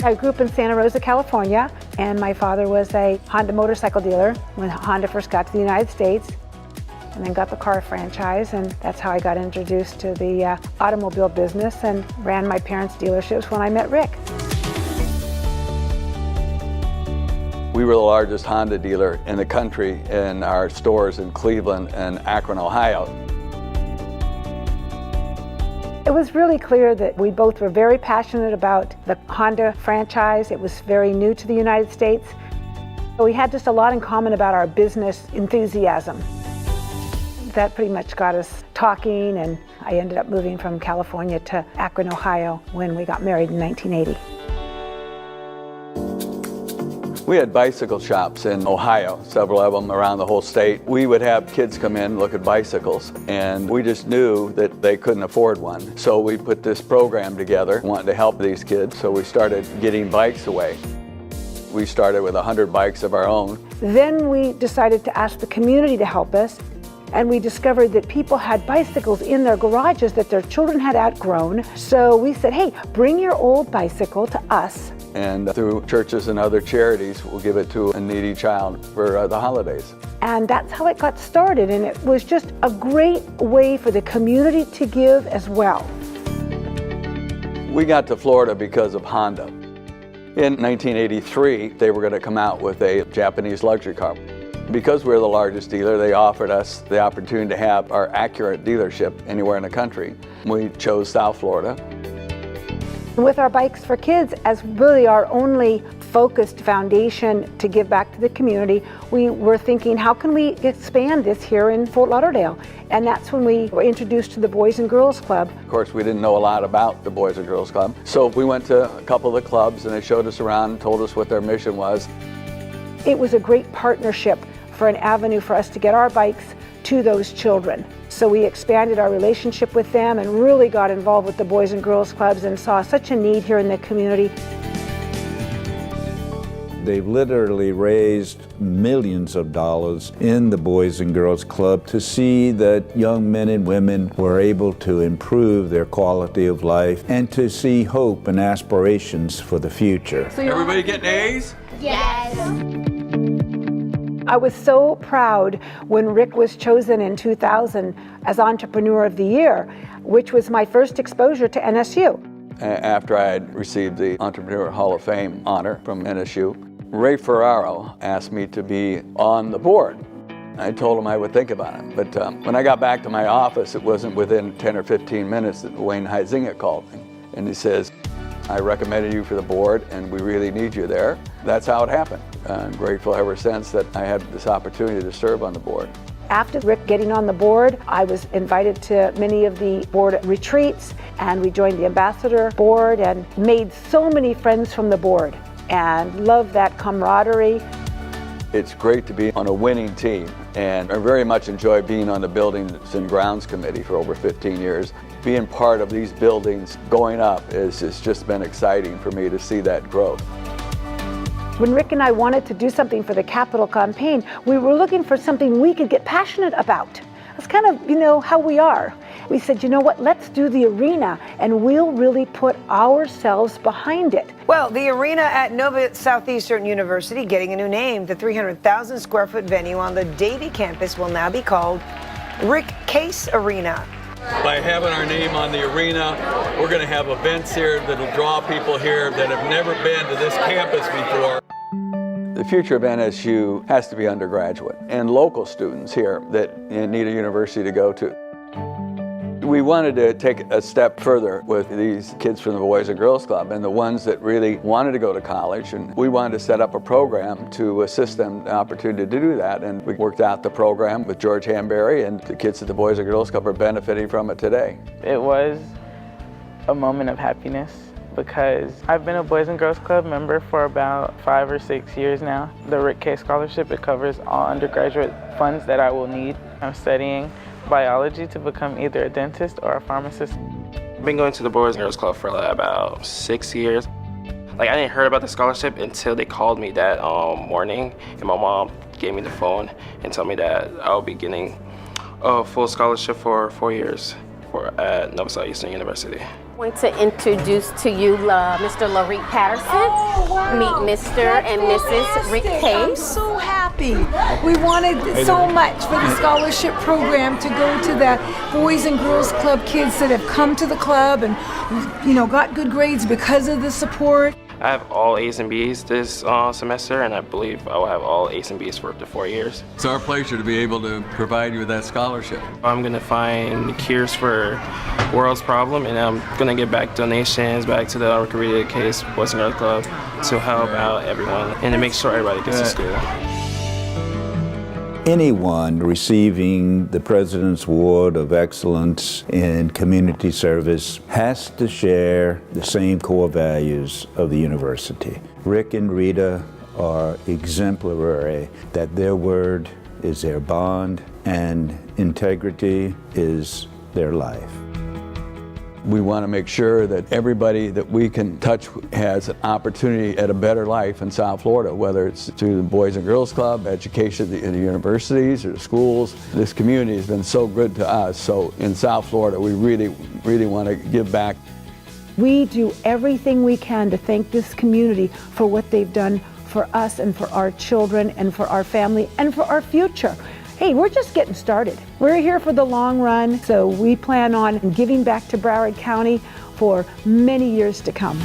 I grew up in Santa Rosa, California, and my father was a Honda motorcycle dealer when Honda first got to the United States, and then got the car franchise, and that's how I got introduced to the automobile business and ran my parents' dealerships when I met Rick. We were the largest Honda dealer in the country in our stores in Cleveland and Akron, Ohio. It was really clear that we both were very passionate about the Honda franchise. It was very new to the United States. We had just a lot in common about our business enthusiasm. That pretty much got us talking, and I ended up moving from California to Akron, Ohio when we got married in 1980. We had bicycle shops in Ohio, several of them around the whole state. We would have kids come in, look at bicycles, and we just knew that they couldn't afford one. So we put this program together, wanting to help these kids, so we started getting bikes away. We started with 100 bikes of our own. Then we decided to ask the community to help us, and we discovered that people had bicycles in their garages that their children had outgrown. So we said, hey, bring your old bicycle to us. And through churches and other charities, we'll give it to a needy child for the holidays. And that's how it got started, and it was just a great way for the community to give as well. We got to Florida because of Honda. In 1983, they were going to come out with a Japanese luxury car. Because we're the largest dealer, they offered us the opportunity to have our Acura dealership anywhere in the country. We chose South Florida. With our Bikes for Kids as really our only focused foundation to give back to the community, we were thinking, how can we expand this here in Fort Lauderdale? And that's when we were introduced to the Boys and Girls Club. Of course, we didn't know a lot about the Boys and Girls Club. So we went to a couple of the clubs, and they showed us around and told us what their mission was. It was a great partnership for an avenue for us to get our bikes to those children. So we expanded our relationship with them and really got involved with the Boys and Girls Clubs and saw such a need here in the community. They've literally raised millions of dollars in the Boys and Girls Club to see that young men and women were able to improve their quality of life and to see hope and aspirations for the future. So everybody getting A's? Yes. I was so proud when Rick was chosen in 2000 as Entrepreneur of the Year, which was my first exposure to NSU. After I had received the Entrepreneur Hall of Fame honor from NSU, Ray Ferraro asked me to be on the board. I told him I would think about it, but when I got back to my office, it wasn't within 10 or 15 minutes that Wayne Huizinga called me, and he says, I recommended you for the board, and we really need you there. That's how it happened. I'm grateful ever since that I had this opportunity to serve on the board. After Rick getting on the board, I was invited to many of the board retreats, and we joined the ambassador board and made so many friends from the board and loved that camaraderie. It's great to be on a winning team, and I very much enjoy being on the Buildings and Grounds Committee for over 15 years. Being part of these buildings going up it's just been exciting for me to see that growth. When Rick and I wanted to do something for the Capitol campaign, we were looking for something we could get passionate about. That's kind of, how we are. We said, you know what, let's do the arena, and we'll really put ourselves behind it. Well, the arena at Nova Southeastern University getting a new name. The 300,000 square foot venue on the Davie campus will now be called Rick Case Arena. By having our name on the arena, we're going to have events here that'll draw people here that have never been to this campus before. The future of NSU has to be undergraduate and local students here that need a university to go to. We wanted to take a step further with these kids from the Boys and Girls Club and the ones that really wanted to go to college, and we wanted to set up a program to assist them the opportunity to do that, and we worked out the program with George Hanbury, and the kids at the Boys and Girls Club are benefiting from it today. It was a moment of happiness because I've been a Boys and Girls Club member for about 5 or 6 years now. The Rick Case Scholarship, it covers all undergraduate funds that I will need. I'm studying biology to become either a dentist or a pharmacist. I've been going to the Boys and Girls Club for about 6 years. I didn't hear about the scholarship until they called me that morning, and my mom gave me the phone and told me that I'll be getting a full scholarship for 4 years. at Southeastern University. I'm going to introduce to you Mr. LaRique Patterson. Oh, wow. Meet Mr. and Mrs. Rick Case. I'm so happy. We wanted so much for the scholarship program to go to the Boys and Girls Club kids that have come to the club and, you know, got good grades because of the support. I have all A's and B's this semester, and I believe I will have all A's and B's for up to 4 years. It's our pleasure to be able to provide you with that scholarship. I'm going to find cures for world's problem, and I'm going to give back donations back to the Rita and Case Boys and Girls Club to help out everyone and to make sure everybody gets to school. Anyone receiving the President's Award of Excellence in Community Service has to share the same core values of the university. Rick and Rita are exemplary that their word is their bond and integrity is their life. We want to make sure that everybody that we can touch has an opportunity at a better life in South Florida, whether it's through the Boys and Girls Club, education in the universities or the schools. This community has been so good to us. So in South Florida, we really want to give back. We do everything we can to thank this community for what they've done for us and for our children and for our family and for our future. Hey, we're just getting started. We're here for the long run, so we plan on giving back to Broward County for many years to come.